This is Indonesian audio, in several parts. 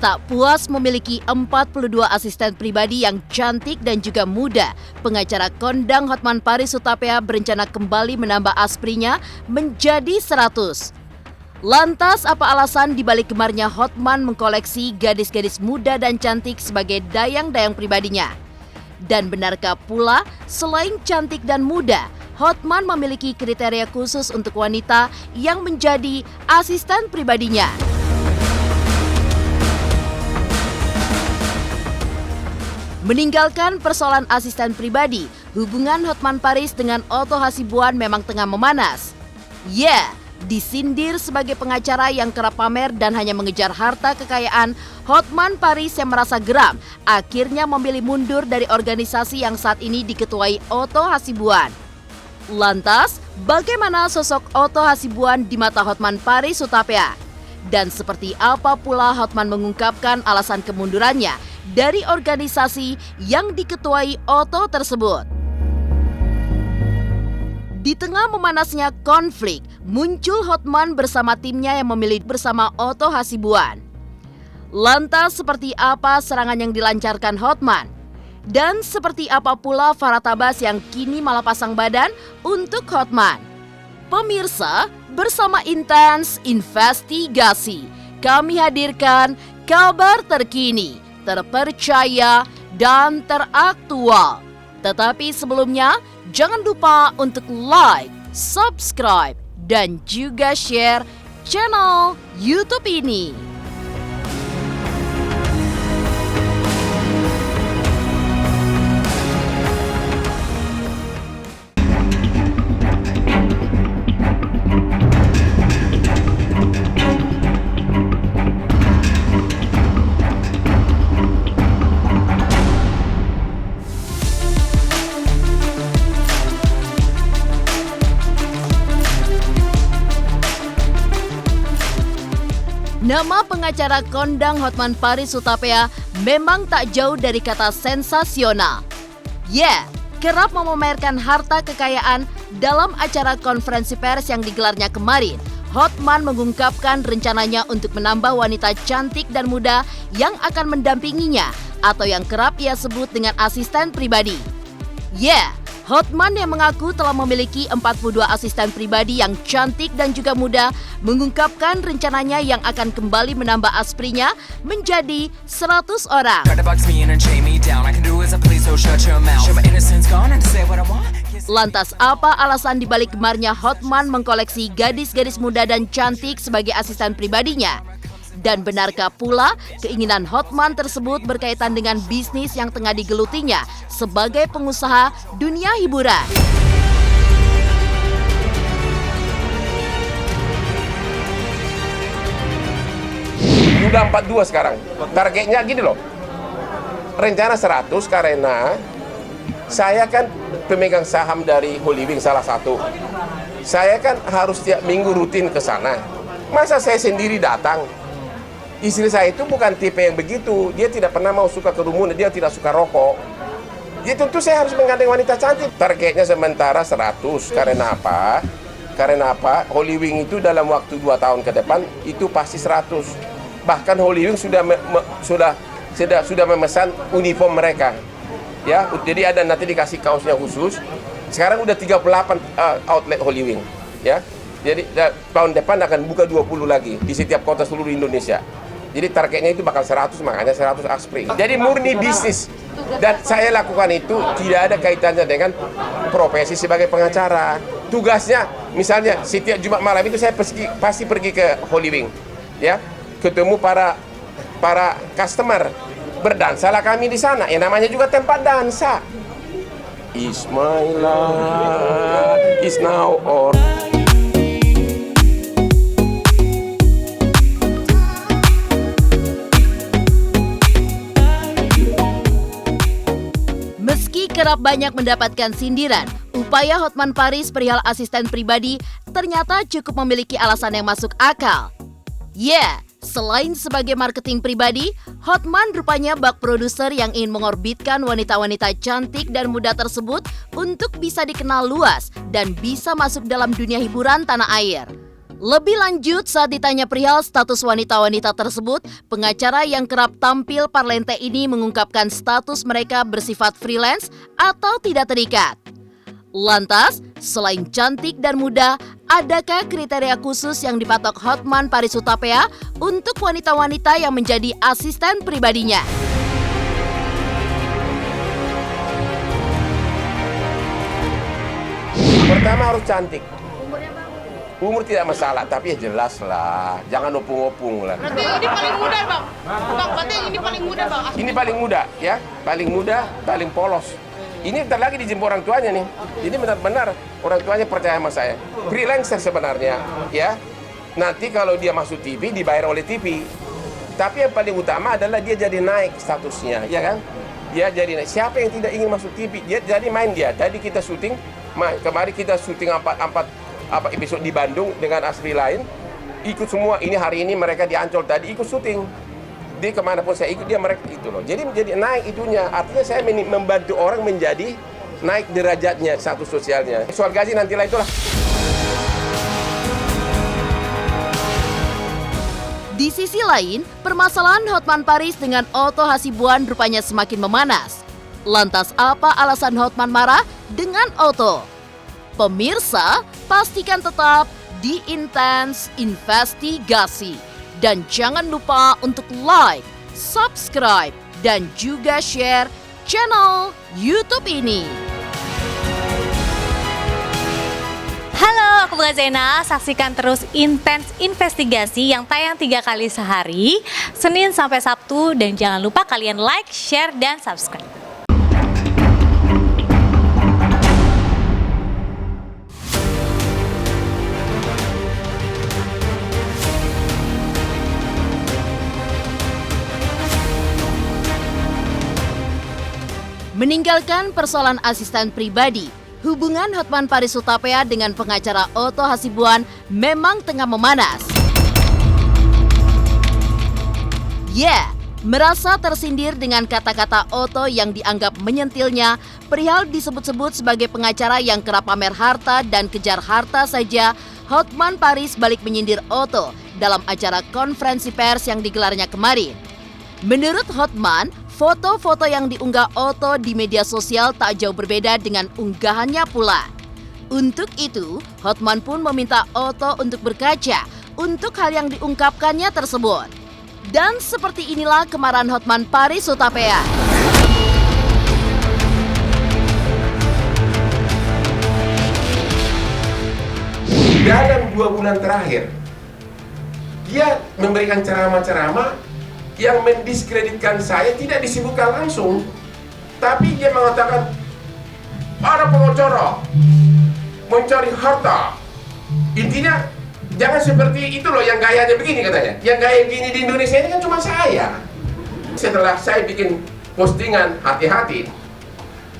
Tak puas memiliki 42 asisten pribadi yang cantik dan juga muda, pengacara kondang Hotman Paris Hutapea berencana kembali menambah asprinya menjadi 100. Lantas apa alasan dibalik gemarnya Hotman mengkoleksi gadis-gadis muda dan cantik sebagai dayang-dayang pribadinya? Dan benarkah pula selain cantik dan muda, Hotman memiliki kriteria khusus untuk wanita yang menjadi asisten pribadinya? Meninggalkan persoalan asisten pribadi, hubungan Hotman Paris dengan Otto Hasibuan memang tengah memanas. Disindir sebagai pengacara yang kerap pamer dan hanya mengejar harta kekayaan, Hotman Paris yang merasa geram akhirnya memilih mundur dari organisasi yang saat ini diketuai Otto Hasibuan. Lantas, bagaimana sosok Otto Hasibuan di mata Hotman Paris Hutapea? Dan seperti apa pula Hotman mengungkapkan alasan kemundurannya dari organisasi yang diketuai Otto tersebut? Di tengah memanasnya konflik, muncul Hotman bersama timnya yang memilih bersama Otto Hasibuan. Lantas seperti apa serangan yang dilancarkan Hotman? Dan seperti apa pula Farah Tabas yang kini malah pasang badan untuk Hotman? Pemirsa, bersama Intens Investigasi, kami hadirkan kabar terkini, terpercaya, dan teraktual. Tetapi sebelumnya, jangan lupa untuk like, subscribe, dan juga share channel YouTube ini. Nama pengacara kondang Hotman Paris Hutapea memang tak jauh dari kata sensasional. Kerap memamerkan harta kekayaan dalam acara konferensi pers yang digelarnya kemarin. Hotman mengungkapkan rencananya untuk menambah wanita cantik dan muda yang akan mendampinginya atau yang kerap ia sebut dengan asisten pribadi. Hotman yang mengaku telah memiliki 42 asisten pribadi yang cantik dan juga muda mengungkapkan rencananya yang akan kembali menambah asprinya menjadi 100 orang. Lantas apa alasan dibalik gemarnya Hotman mengkoleksi gadis-gadis muda dan cantik sebagai asisten pribadinya? Dan benarkah pula keinginan Hotman tersebut berkaitan dengan bisnis yang tengah digelutinya sebagai pengusaha dunia hiburan? Udah 42 sekarang. Targetnya gini loh. Rencana 100 karena saya kan pemegang saham dari Holywing salah satu. Saya kan harus tiap minggu rutin ke sana. Masa saya sendiri datang? Istri saya itu bukan tipe yang begitu. Dia tidak pernah mau suka kerumunan, dia tidak suka rokok. Ya tentu saya harus menggandeng wanita cantik. Targetnya sementara 100. Karena apa? Karena apa? Holywing itu dalam waktu 2 tahun ke depan itu pasti 100. Bahkan Holywing sudah memesan uniform mereka. Ya, jadi ada nanti dikasih kaosnya khusus. Sekarang udah 38 outlet Holywing, ya. Jadi tahun depan akan buka 20 lagi di setiap kota seluruh Indonesia. Jadi targetnya itu bakal 100, makanya 100 aspri. Jadi murni bisnis. Dan saya lakukan itu tidak ada kaitannya dengan profesi sebagai pengacara. Tugasnya, misalnya setiap Jumat malam itu saya pasti pergi ke Holywing, ya, ketemu para customer. Berdansalah kami di sana. Namanya juga tempat dansa. Is my life is now or. Meski kerap banyak mendapatkan sindiran, upaya Hotman Paris perihal asisten pribadi ternyata cukup memiliki alasan yang masuk akal. Selain sebagai marketing pribadi, Hotman rupanya bak produser yang ingin mengorbitkan wanita-wanita cantik dan muda tersebut untuk bisa dikenal luas dan bisa masuk dalam dunia hiburan tanah air. Lebih lanjut, saat ditanya perihal status wanita-wanita tersebut, pengacara yang kerap tampil parlente ini mengungkapkan status mereka bersifat freelance atau tidak terikat. Lantas, selain cantik dan muda, adakah kriteria khusus yang dipatok Hotman Paris Hutapea untuk wanita-wanita yang menjadi asisten pribadinya? Pertama harus cantik. Umur tidak masalah, tapi ya jelas lah. Jangan opung-opung lah. Berarti ini paling muda, Bang. Bang, berarti ini paling muda, Bang. Ini paling muda, ya. Paling muda, paling polos. Ini bentar lagi dijemput orang tuanya nih. Jadi benar-benar orang tuanya percaya sama saya. Freelancer sebenarnya, ya. Nanti kalau dia masuk TV, dibayar oleh TV. Tapi yang paling utama adalah dia jadi naik statusnya, ya kan? Dia jadi naik. Siapa yang tidak ingin masuk TV? Dia jadi main dia. Tadi kita syuting, kemarin kita syuting episode di Bandung dengan asli lain, ikut semua. Ini hari ini mereka di Ancol tadi ikut syuting. Dia kemanapun saya ikut, dia mereka itu loh. Jadi menjadi naik itunya. Artinya saya membantu orang menjadi naik derajatnya, status sosialnya. Soal gaji nantilah itulah. Di sisi lain, permasalahan Hotman Paris dengan Otto Hasibuan rupanya semakin memanas. Lantas apa alasan Hotman marah dengan Otto? Pemirsa, pastikan tetap di Intens Investigasi. Dan jangan lupa untuk like, subscribe, dan juga share channel YouTube ini. Halo, aku Bunga Zena. Saksikan terus Intens Investigasi yang tayang 3 kali sehari, Senin sampai Sabtu. Dan jangan lupa kalian like, share, dan subscribe. Meninggalkan persoalan asisten pribadi, hubungan Hotman Paris Hutapea dengan pengacara Otto Hasibuan memang tengah memanas. Merasa tersindir dengan kata-kata Otto yang dianggap menyentilnya perihal disebut-sebut sebagai pengacara yang kerap pamer harta dan kejar harta saja, Hotman Paris balik menyindir Otto dalam acara konferensi pers yang digelarnya kemarin. Menurut Hotman, foto-foto yang diunggah Otto di media sosial tak jauh berbeda dengan unggahannya pula. Untuk itu, Hotman pun meminta Otto untuk berkaca untuk hal yang diungkapkannya tersebut. Dan seperti inilah kemarahan Hotman Paris Hutapea. Dalam 2 bulan terakhir, dia memberikan ceramah-ceramah yang mendiskreditkan saya, tidak disebutkan langsung, tapi dia mengatakan para pengacara mencari harta. Intinya jangan seperti itu loh yang gayanya begini katanya. Yang gaya begini di Indonesia ini kan cuma saya. Setelah saya bikin postingan hati-hati,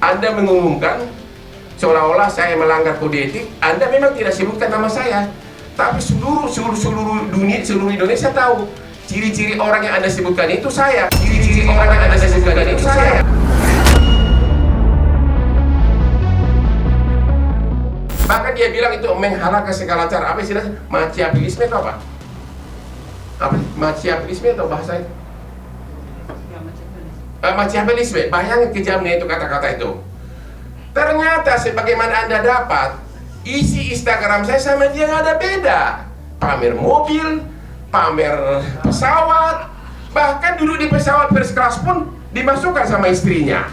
Anda mengumumkan seolah-olah saya melanggar kode etik. Anda memang tidak sebutkan nama saya, tapi seluruh dunia, seluruh Indonesia tahu. Ciri-ciri orang yang Anda sebutkan itu saya. Ciri-ciri orang yang Anda sebutkan itu saya. Bahkan dia bilang itu menghalalkan segala cara. Apa istilahnya? Machiavellisme itu apa? Apa? Machiavellisme itu bahasa itu? Machiavellisme. Bayangin kejamnya itu kata-kata itu. Ternyata sebagaimana Anda dapat, isi Instagram saya sama dia nggak ada beda. Pamer mobil, pamer pesawat, bahkan duduk di pesawat first class pun dimasukkan sama istrinya.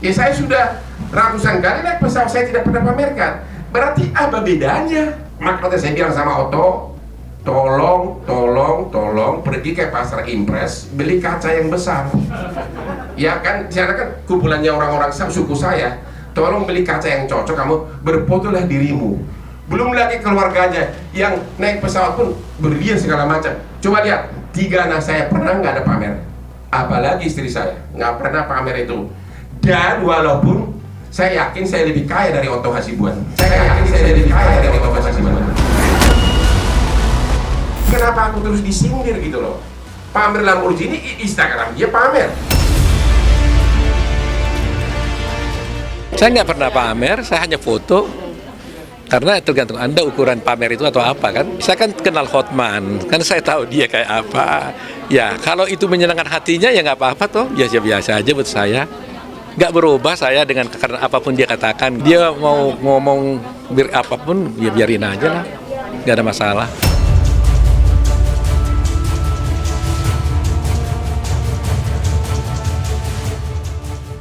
Ya saya sudah ratusan kali naik pesawat, saya tidak pernah pamerkan. Berarti apa bedanya? Makanya saya bilang sama Otto, tolong pergi ke pasar Impres, beli kaca yang besar. Ya kan, saya kan kumpulannya orang-orang suku saya. Tolong beli kaca yang cocok, kamu berfotolah dirimu. Belum lagi keluarganya yang naik pesawat pun berlian segala macam. Coba lihat, 3 anak saya pernah nggak ada pamer. Apalagi istri saya, nggak pernah pamer itu. Dan walaupun saya yakin saya lebih kaya dari Otto Hasibuan. Kenapa aku terus disindir gitu loh? Pamer Lamborghini, Instagram dia pamer. Saya nggak pernah pamer, saya hanya foto. Karena tergantung Anda ukuran pamer itu atau apa kan. Saya kan kenal Hotman, kan saya tahu dia kayak apa. Ya kalau itu menyenangkan hatinya ya nggak apa-apa toh, biasa-biasa aja buat saya. Nggak berubah saya dengan karena apapun dia katakan. Dia mau ngomong apapun ya biarin aja lah, nggak ada masalah.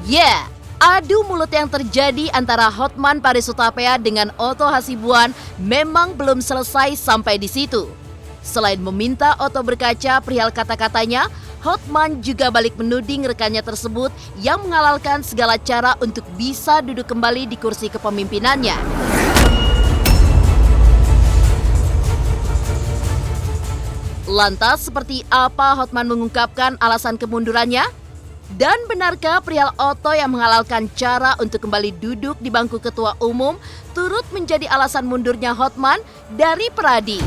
Yeah, adu mulut yang terjadi antara Hotman Paris Hutapea dengan Otto Hasibuan memang belum selesai sampai di situ. Selain meminta Otto berkaca perihal kata-katanya, Hotman juga balik menuding rekannya tersebut yang menghalalkan segala cara untuk bisa duduk kembali di kursi kepemimpinannya. Lantas seperti apa Hotman mengungkapkan alasan kemundurannya? Dan benarkah perihal Otto yang menghalalkan cara untuk kembali duduk di bangku ketua umum turut menjadi alasan mundurnya Hotman dari Peradi?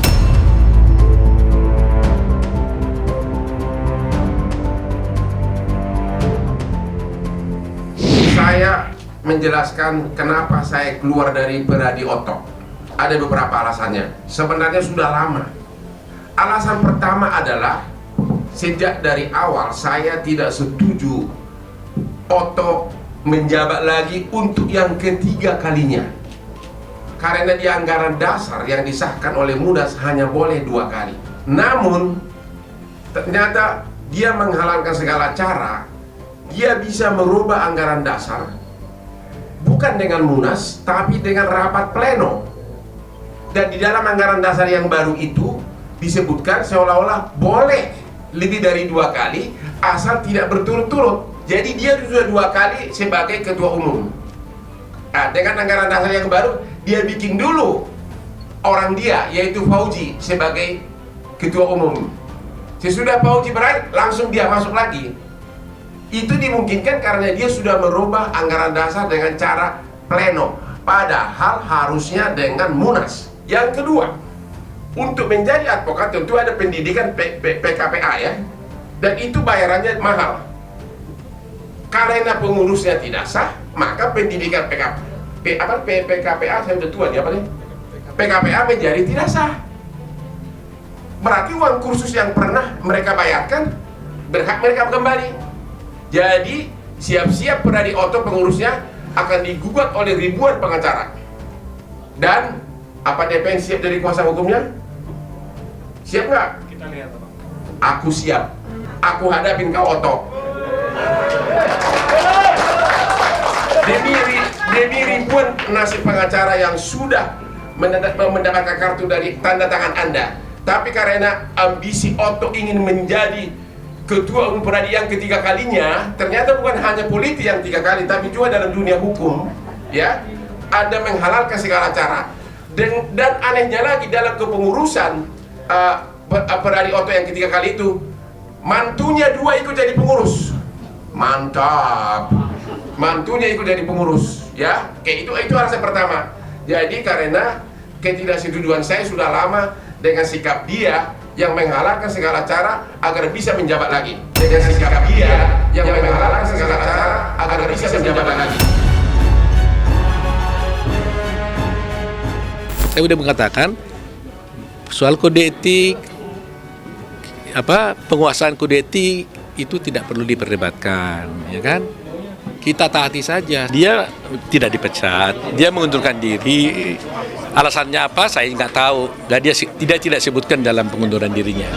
Saya menjelaskan kenapa saya keluar dari Peradi Otto. Ada beberapa alasannya. Sebenarnya sudah lama. Alasan pertama adalah sejak dari awal saya tidak setuju Otto menjabat lagi untuk yang ketiga kalinya. Karena di anggaran dasar yang disahkan oleh Mudas hanya boleh 2 kali. Namun ternyata dia menghalalkan segala cara. Dia bisa merubah anggaran dasar bukan dengan Munas tapi dengan rapat pleno. Dan di dalam anggaran dasar yang baru itu disebutkan seolah-olah boleh lebih dari 2 kali asal tidak berturut-turut. Jadi dia sudah 2 kali sebagai ketua umum. Nah, dengan anggaran dasar yang baru dia bikin dulu orang dia yaitu Fauji sebagai ketua umum. Sesudah Fauji berakhir langsung dia masuk lagi. Itu dimungkinkan karena dia sudah merubah anggaran dasar dengan cara pleno, padahal harusnya dengan Munas. Yang kedua, untuk menjadi advokat tentu ada pendidikan PKPA ya, dan itu bayarannya mahal. Karena pengurusnya tidak sah, maka pendidikan PKPA saya udah tua nih apa nih? PKPA menjadi tidak sah. Berarti uang kursus yang pernah mereka bayarkan berhak mereka kembali. Jadi siap-siap Peradi Otto pengurusnya akan digugat oleh ribuan pengacara. Dan apa DPN siap dari kuasa hukumnya? Siap nggak? Kita lihat, Pak. Aku siap. Aku hadapin kau Otto. Demi ribuan nasib pengacara yang sudah mendapatkan kartu dari tanda tangan Anda. Tapi karena ambisi Otto ingin menjadi ketua umum Peradi yang ketiga kalinya, ternyata bukan hanya politik yang 3 kali, tapi juga dalam dunia hukum, ya, Anda menghalalkan segala cara. Dan anehnya lagi dalam kepengurusan Peradi Otto yang ketiga kali itu, mantunya 2 ikut jadi pengurus. Mantap, mantunya ikut jadi pengurus, ya. Kayak itu alasan pertama. Jadi karena ketidaksetujuan saya sudah lama dengan sikap dia yang menghalalkan segala cara agar bisa menjabat lagi. Dengan sikap dia yang menghalalkan segala cara agar bisa menjabat lagi. Saya sudah mengatakan soal kode etik, penguasaan kode etik itu tidak perlu diperdebatkan, ya kan? Kita taati saja. Dia tidak dipecat, dia mengundurkan diri. Alasannya apa? Saya nggak tahu. Dia tidak sebutkan dalam pengunduran dirinya.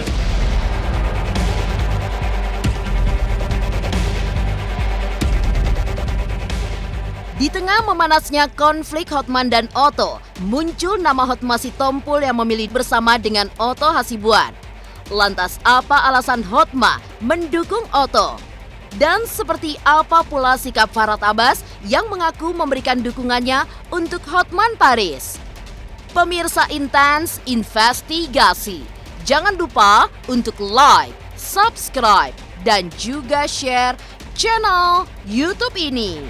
Di tengah memanasnya konflik Hotman dan Otto, muncul nama Hotma Sitompul yang memilih bersama dengan Otto Hasibuan. Lantas apa alasan Hotma mendukung Otto? Dan seperti apa pula sikap Farhad Abbas yang mengaku memberikan dukungannya untuk Hotman Paris? Pemirsa Intens Investigasi, jangan lupa untuk like, subscribe, dan juga share channel YouTube ini.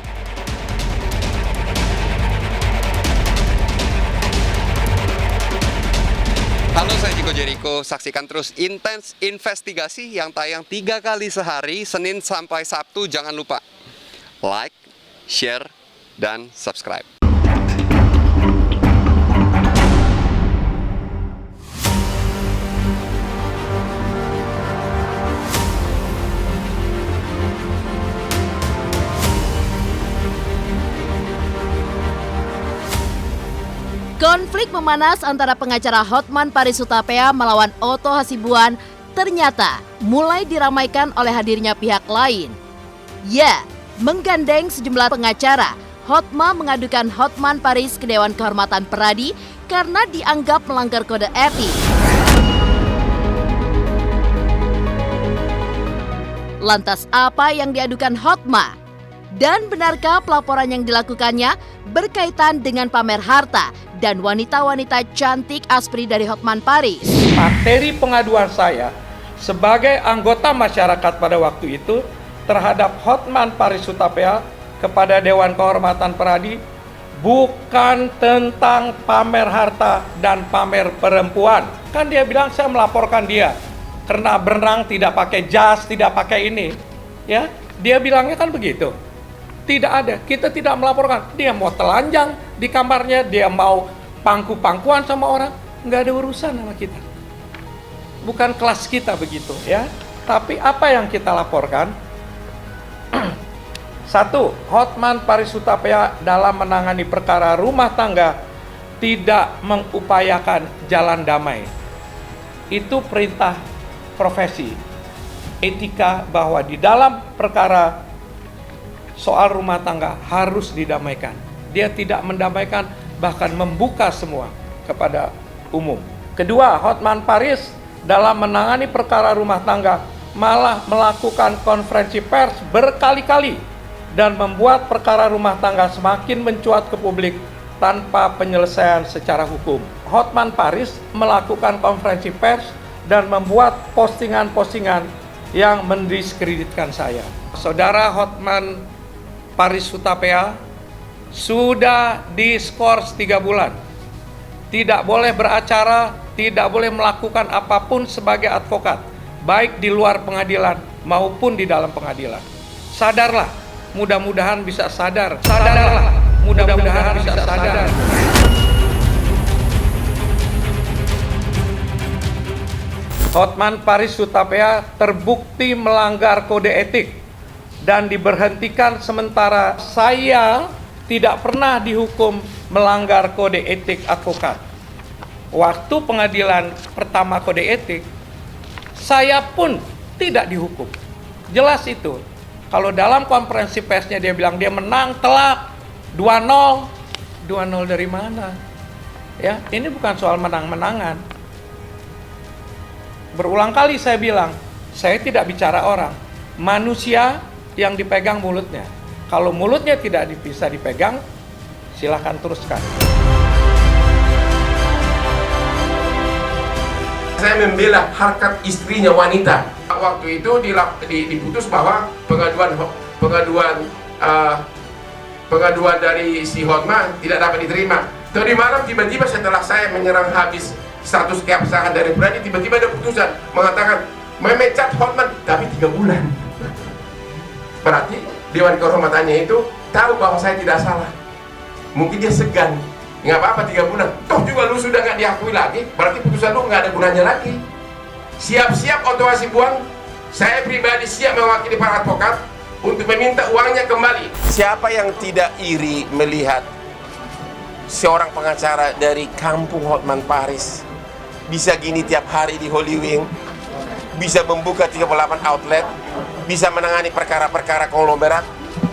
Halo, saya Chico Jericho. Saksikan terus Intens Investigasi yang tayang 3 kali sehari, Senin sampai Sabtu. Jangan lupa like, share, dan subscribe. Konflik memanas antara pengacara Hotman Paris Hutapea melawan Otto Hasibuan ternyata mulai diramaikan oleh hadirnya pihak lain. Ya, menggandeng sejumlah pengacara, Hotma mengadukan Hotman Paris ke Dewan Kehormatan Peradi karena dianggap melanggar kode etik. Lantas apa yang diadukan Hotma? Dan benarkah pelaporan yang dilakukannya berkaitan dengan pamer harta dan wanita-wanita cantik aspri dari Hotman Paris? Materi pengaduan saya sebagai anggota masyarakat pada waktu itu terhadap Hotman Paris Hutapea kepada Dewan Kehormatan Peradi bukan tentang pamer harta dan pamer perempuan. Kan dia bilang saya melaporkan dia karena berenang tidak pakai jas, tidak pakai ini. Ya, dia bilangnya kan begitu. Tidak ada, kita tidak melaporkan. Dia mau telanjang di kamarnya, dia mau pangku-pangkuan sama orang, nggak ada urusan sama kita. Bukan kelas kita begitu ya. Tapi apa yang kita laporkan? Satu, Hotman Paris Hutapea dalam menangani perkara rumah tangga tidak mengupayakan jalan damai. Itu perintah profesi, etika bahwa di dalam perkara soal rumah tangga harus didamaikan. Dia tidak mendamaikan, bahkan membuka semua kepada umum. Kedua, Hotman Paris dalam menangani perkara rumah tangga malah melakukan konferensi pers berkali-kali dan membuat perkara rumah tangga semakin mencuat ke publik tanpa penyelesaian secara hukum. Hotman Paris melakukan konferensi pers dan membuat postingan-postingan yang mendiskreditkan saya. Saudara Hotman Paris Hutapea sudah diskors 3 bulan. Tidak boleh beracara, tidak boleh melakukan apapun sebagai advokat, baik di luar pengadilan maupun di dalam pengadilan. Sadarlah, mudah-mudahan bisa sadar. Sadarlah, mudah-mudahan bisa sadar. Hotman Paris Hutapea terbukti melanggar kode etik dan diberhentikan sementara. Saya tidak pernah dihukum melanggar kode etik advokat. Waktu pengadilan pertama kode etik, saya pun tidak dihukum. Jelas itu. Kalau dalam konferensi persnya dia bilang dia menang telak 2-0. 2-0 dari mana? Ya, ini bukan soal menang-menangan. Berulang kali saya bilang, saya tidak bicara orang. Manusia yang dipegang mulutnya. Kalau mulutnya tidak bisa dipegang, silahkan teruskan. Saya membela harkat istrinya wanita. Waktu itu diputus bahwa pengaduan dari si Hotman tidak dapat diterima. Tadi malam tiba-tiba setelah saya menyerang habis status keabsahan dari Peradi, tiba-tiba ada putusan mengatakan memecat Hotman, tapi 3 bulan. Berarti Dewan Kehormatannya itu tahu bahwa saya tidak salah. Mungkin dia segan. Nggak apa-apa 3 bulan. Toh juga lu sudah nggak diakui lagi, berarti putusan lu nggak ada gunanya lagi. Siap-siap Otto Hasibuan, saya pribadi siap mewakili para advokat untuk meminta uangnya kembali. Siapa yang tidak iri melihat seorang pengacara dari kampung Hotman Paris bisa gini tiap hari di Holy Wing, bisa membuka 38 outlet, bisa menangani perkara-perkara konglomerat?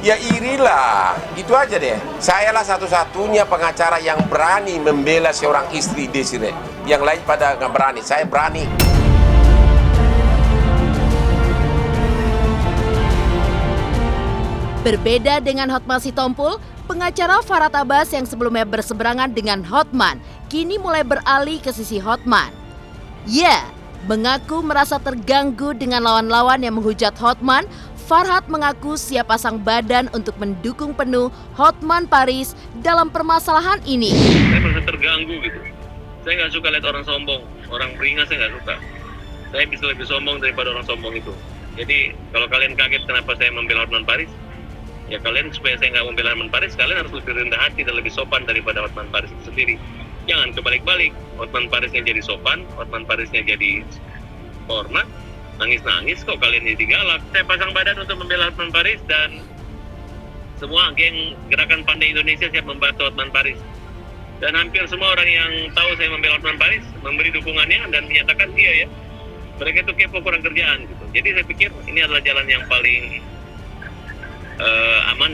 Ya irilah, itu aja deh. Sayalah satu-satunya pengacara yang berani membela seorang istri Desiree. Yang lain pada nggak berani, saya berani. Berbeda dengan Hotman Sitompul, pengacara Farhad Abbas yang sebelumnya berseberangan dengan Hotman, kini mulai beralih ke sisi Hotman. Ya, mengaku merasa terganggu dengan lawan-lawan yang menghujat Hotman. Farhad mengaku siap pasang badan untuk mendukung penuh Hotman Paris dalam permasalahan ini. Saya merasa terganggu gitu. Saya nggak suka lihat orang sombong, orang beringas saya nggak suka. Saya bisa lebih sombong daripada orang sombong itu. Jadi kalau kalian kaget kenapa saya membela Hotman Paris, ya kalian supaya saya nggak membela Hotman Paris, kalian harus lebih rendah hati dan lebih sopan daripada Hotman Paris itu sendiri. Jangan kebalik-balik. Hotman Parisnya jadi sopan, Hotman Parisnya jadi hormat. Nangis-nangis kok kalian jadi galak. Saya pasang badan untuk membela Hotman Paris dan semua geng Gerakan Pandai Indonesia siap membantu Hotman Paris. Dan hampir semua orang yang tahu saya membela Hotman Paris memberi dukungannya dan menyatakan iya ya, mereka itu kepo kurang kerjaan gitu. Jadi saya pikir ini adalah jalan yang paling aman.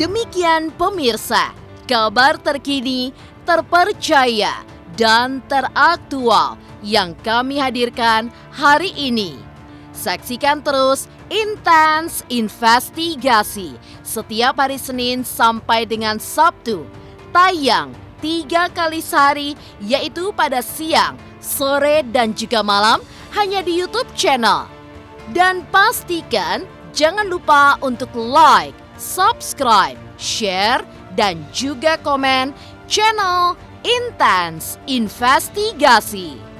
Demikian pemirsa, kabar terkini, terpercaya, dan teraktual yang kami hadirkan hari ini. Saksikan terus Intens Investigasi setiap hari Senin sampai dengan Sabtu. Tayang 3 kali sehari, yaitu pada siang, sore, dan juga malam hanya di YouTube channel. Dan pastikan jangan lupa untuk like, subscribe, share, dan juga komen channel Intens Investigasi.